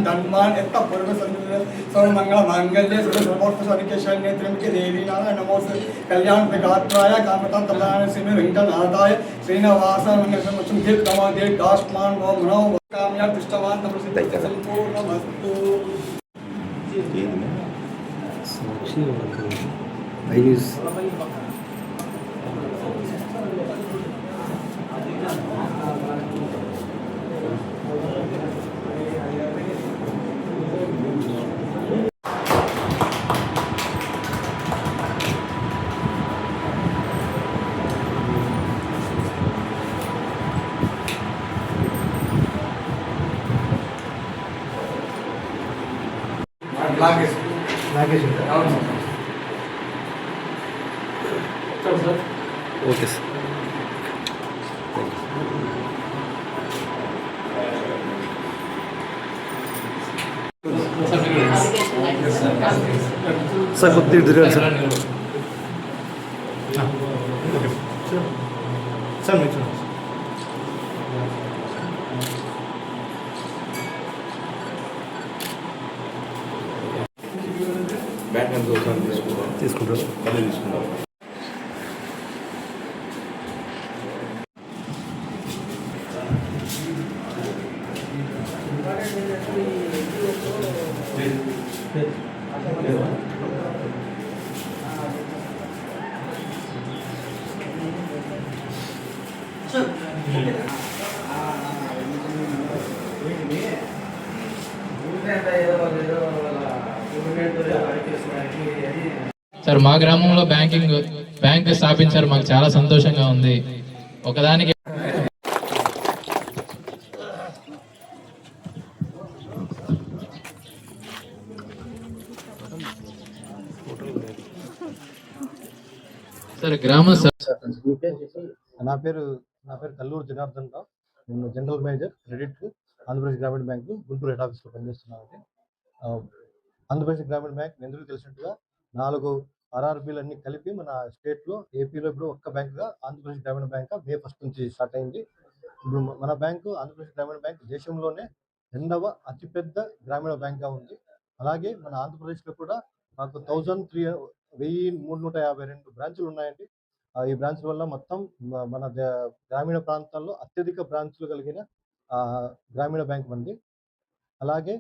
धर्मान इतना पूर्व सर्वमंगल मांगल्य सर्वोत्तरके देवी नारायण नमोस्तुते कल्याण प्रगात्राय कामता तमलान सिंह वेंकटनाथाय श्रीनिवास मंगलसमुचम दीर्घमा दीर्घाष्टमान वो मनो कामया दृष्टवान तमसिद्ध संपूर्णमस्तु साक्षी ఐస్ లాగేజ్ అవును సార్ ఓకే సార్ సార్ కొద్దిగా తిరగాలి సార్ సార్ మీరు బ్యాట్ తీసుకుంటారు మళ్ళీ తీసుకుంటారు సార్ మా గ్రామంలో బ్యాంక్ స్థాపించారు, మాకు చాలా సంతోషంగా ఉంది. ఒకదానికి సార్ నా పేరు కల్లూరు జనార్దన్ రావు. నేను జనరల్ మేనేజర్ క్రెడిట్ ఆంధ్రప్రదేశ్ గ్రామీణ బ్యాంకు గుంటూరు హెడ్ ఆఫీస్లో పనిచేస్తున్నానండి. ఆంధ్రప్రదేశ్ గ్రామీణ బ్యాంక్ ఎందుకు తెలిసినట్టుగా 4 RRBలన్నీ కలిపి మన స్టేట్లో ఏపీలో ఇప్పుడు ఒక్క బ్యాంకుగా ఆంధ్రప్రదేశ్ గ్రామీణ బ్యాంక్ మే 1 నుంచి స్టార్ట్ అయింది. ఇప్పుడు మన బ్యాంకు ఆంధ్రప్రదేశ్ గ్రామీణ బ్యాంక్ దేశంలోనే 2వ అతిపెద్ద గ్రామీణ బ్యాంక్గా ఉంది. అలాగే మన ఆంధ్రప్రదేశ్లో కూడా మాకు 1352 బ్రాంచులు ఉన్నాయండి. ఈ బ్రాంచ్ల వల్ల మొత్తం మన గ్రామీణ ప్రాంతాల్లో అత్యధిక బ్రాంచ్లు కలిగిన గ్రామీణ బ్యాంక్ ఉంది. అలాగే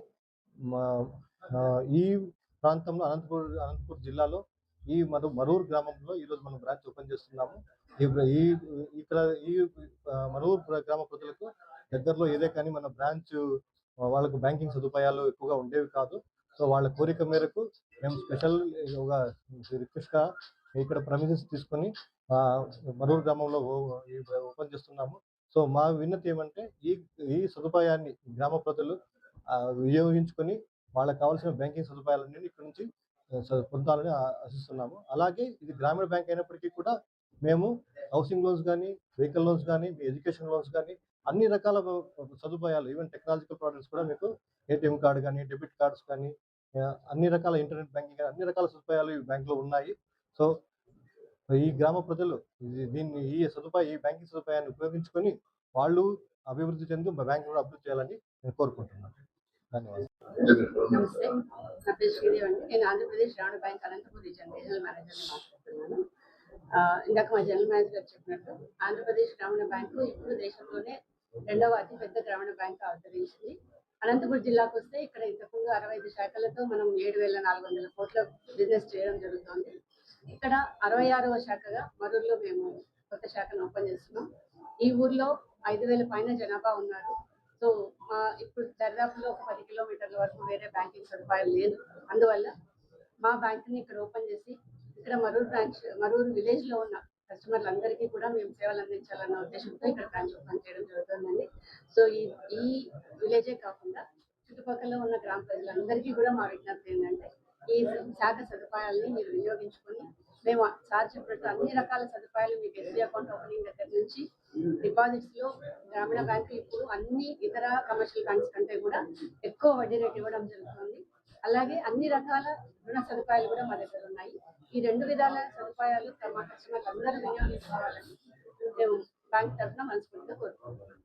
ఈ ప్రాంతంలో అనంతపూర్ జిల్లాలో ఈ మరూరు గ్రామంలో ఈరోజు మనం బ్రాంచ్ ఓపెన్ చేస్తున్నాము. ఇక్కడ ఈ మరూరు గ్రామ ప్రజలకు దగ్గరలో ఏదే కానీ మన బ్రాంచ్ వాళ్ళకు బ్యాంకింగ్ సదుపాయాలు ఎక్కువగా ఉండేవి కాదు. సో వాళ్ళ కోరిక మేరకు మేము స్పెషల్ రిక్వెస్ట్గా ఇక్కడ ప్రమిసెస్ తీసుకొని మరూరు గ్రామంలో ఓపెన్ చేస్తున్నాము. సో మా విన్నతి ఏమంటే ఈ సదుపాయాన్ని గ్రామ ప్రజలు వినియోగించుకొని వాళ్ళకి కావాల్సిన బ్యాంకింగ్ సదుపాయాలన్నీ ఇక్కడ నుంచి పొందాలని ఆశిస్తున్నాము. అలాగే ఇది గ్రామీణ బ్యాంక్ అయినప్పటికీ కూడా మేము హౌసింగ్ లోన్స్ కానీ, వెహికల్ లోన్స్ కానీ, ఎడ్యుకేషన్ లోన్స్ కానీ అన్ని రకాల సదుపాయాలు, ఈవెన్ టెక్నాలజికల్ ప్రోడక్ట్స్ కూడా మీకు ఏటీఎం కార్డు కానీ, డెబిట్ కార్డ్స్ కానీ, అన్ని రకాల ఇంటర్నెట్ బ్యాంకింగ్ కానీ అన్ని రకాల సదుపాయాలు ఈ బ్యాంకులో ఉన్నాయి. సో ఈ గ్రామ ప్రజలు ఈ బ్యాంకింగ్ సదుపాయాన్ని ఉపయోగించుకొని వాళ్ళు అభివృద్ధి చెంది బ్యాంక్ కూడా అభివృద్ధి చేయాలని నేను కోరుకుంటున్నాను. ధన్యవాదాలు. నమస్తే, నా పేరు శ్రీదేవి అండి. నేను ఆంధ్రప్రదేశ్ గ్రామీణ బ్యాంక్ అనంతపూర్ రీజనల్ మేనేజర్ని మాట్లాడుతున్నాను. ఇందాక మా జనరల్ మేనేజర్ గారు చెప్పినట్టు ఆంధ్రప్రదేశ్ గ్రామీణ బ్యాంకు ఇప్పుడు దేశంలోనే 2వ అతిపెద్ద గ్రామీణ బ్యాంక్ అవతరించింది. అనంతపురం జిల్లాకు వస్తే ఇక్కడ ఇంతకుముందు 65 శాఖలతో మనం 7,400 కోట్ల బిజినెస్ చేయడం జరుగుతుంది. ఇక్కడ 66వ శాఖగా మరూరులో మేము కొత్త శాఖను ఓపెన్ చేస్తున్నాం. ఈ ఊర్లో 5,000 పైన జనాభా ఉన్నారు. సో ఇప్పుడు దరిదాపులో ఒక 10 కిలోమీటర్ల వరకు వేరే బ్యాంకింగ్ సదుపాయాలు లేదు. అందువల్ల మా బ్యాంక్ని ఇక్కడ ఓపెన్ చేసి ఇక్కడ మరూరు విలేజ్లో ఉన్న కస్టమర్లందరికీ కూడా మేము సేవలు అందించాలన్న ఉద్దేశంతో ఇక్కడ బ్రాంచ్ ఓపెన్ చేయడం జరుగుతుందండి. సో ఈ విలేజే కాకుండా చుట్టుపక్కల ఉన్న గ్రామ ప్రజలందరికీ కూడా మా విజ్ఞప్తి ఏంటంటే ఈ శాఖ సదుపాయాలని మీరు వినియోగించుకొని మేము సార్ చెప్పినట్టు అన్ని రకాల సదుపాయాలు మీకు ఎస్బీ అకౌంట్ ఓపెనింగ్ దగ్గర నుంచి డిపాజిట్స్లో గ్రామీణ బ్యాంకు ఇప్పుడు అన్ని ఇతర కమర్షియల్ బ్యాంక్స్ కంటే కూడా ఎక్కువ వడ్డీ రేట్ ఇవ్వడం జరుగుతుంది. అలాగే అన్ని రకాల రుణ సదుపాయాలు కూడా మా దగ్గర ఉన్నాయి. ఈ 2 విధాల సదుపాయాలు మా కస్టమర్లు అందరూ వినియోగించుకోవాలని మేము బ్యాంక్ తరఫున మనస్ఫూర్తిగా కోరుకుంటున్నాం.